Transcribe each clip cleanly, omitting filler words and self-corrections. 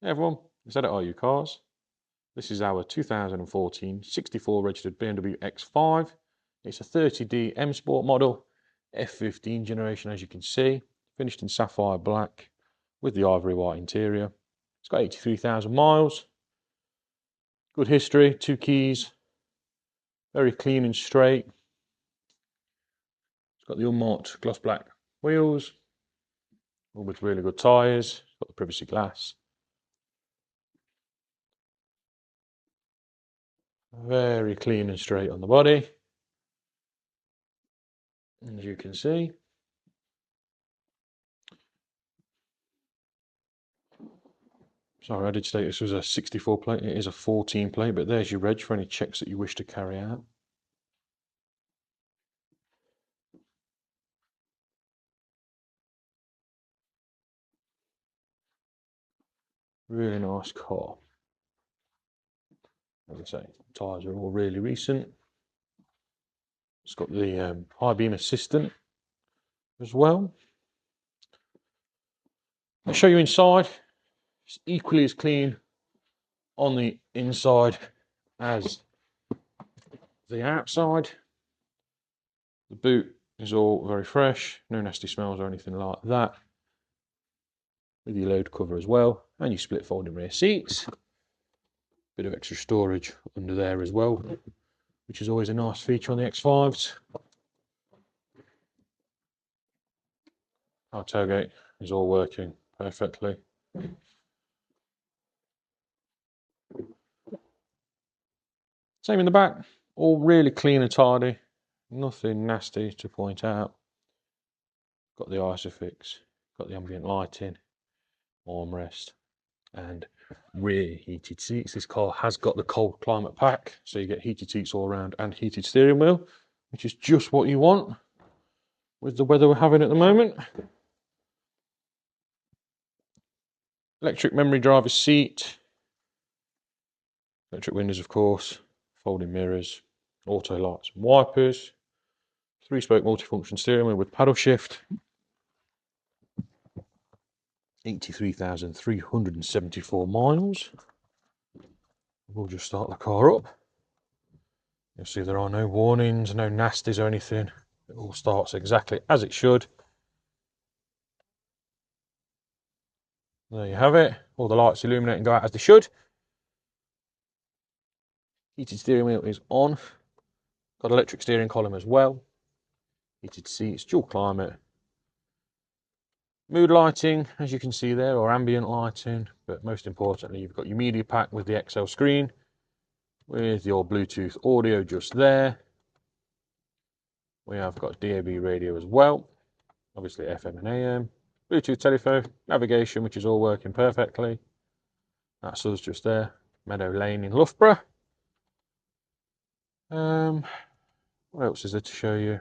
Hey everyone, it's Ed at R U Cars. This is our 2014 64 registered BMW X5. It's a 30D M Sport model, F15 generation as you can see, finished in sapphire black with the ivory white interior. It's got 83,000 miles, good history, 2 keys, very clean and straight. It's got the unmarked gloss black wheels, all with really good tyres, got the privacy glass. Very clean and straight on the body, as you can see. Sorry, I did state this was a 64 plate. It is a 14 plate, but there's your reg for any checks that you wish to carry out. Really nice car. As I say, tyres are all really recent. It's got the high beam assistant as well. I'll show you inside. It's equally as clean on the inside as the outside. The boot is all very fresh, no nasty smells or anything like that. With your load cover as well, and your split folding rear seats. Bit of extra storage under there as well, which is always a nice feature on the X5s. Our tailgate is all working perfectly. Same in the back, all really clean and tidy, nothing nasty to point out. Got the ISOFIX, got the ambient lighting, armrest, and rear heated seats. This car has got the cold climate pack, so you get heated seats all around and heated steering wheel, which is just what you want with the weather we're having at the moment. Electric memory driver's seat, electric windows of course, folding mirrors, auto lights and wipers, 3-spoke multifunction steering wheel with paddle shift, 83,374 miles. We'll just start the car up. You'll see there are no warnings, no nasties or anything. It all starts exactly as it should. There you have it. All the lights illuminate and go out as they should. Heated steering wheel is on. Got electric steering column as well. Heated seats, dual climate. Mood lighting, as you can see there, or ambient lighting. But most importantly, you've got your media pack with the XL screen, with your Bluetooth audio just there. We have got DAB radio as well. Obviously FM and AM. Bluetooth telephone, navigation, which is all working perfectly. That's us just there. Meadow Lane in Loughborough. What else is there to show you?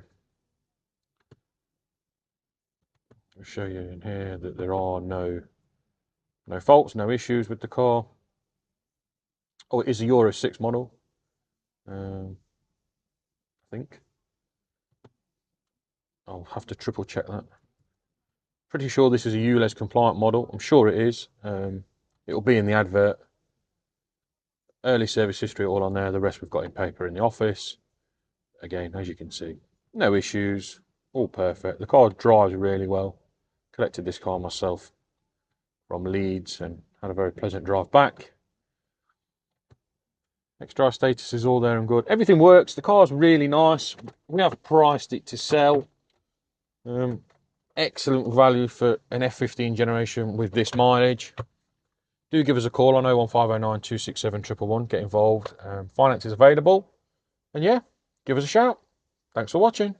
I'll show you in here that there are no faults, no issues with the car. Oh, it is a Euro 6 model. I think. I'll have to triple check that. Pretty sure this is a ULEZ compliant model. I'm sure it is. It'll be in the advert. Early service history all on there. The rest we've got in paper in the office. Again, as you can see, no issues. All perfect. The car drives really well. Collected this car myself from Leeds and had a very pleasant drive back. X-Drive status is all there and good. Everything works. The car's really nice. We have priced it to sell. Excellent value for an F15 generation with this mileage. Do give us a call on 01509 267 111. Get involved. Finance is available. And yeah, give us a shout. Thanks for watching.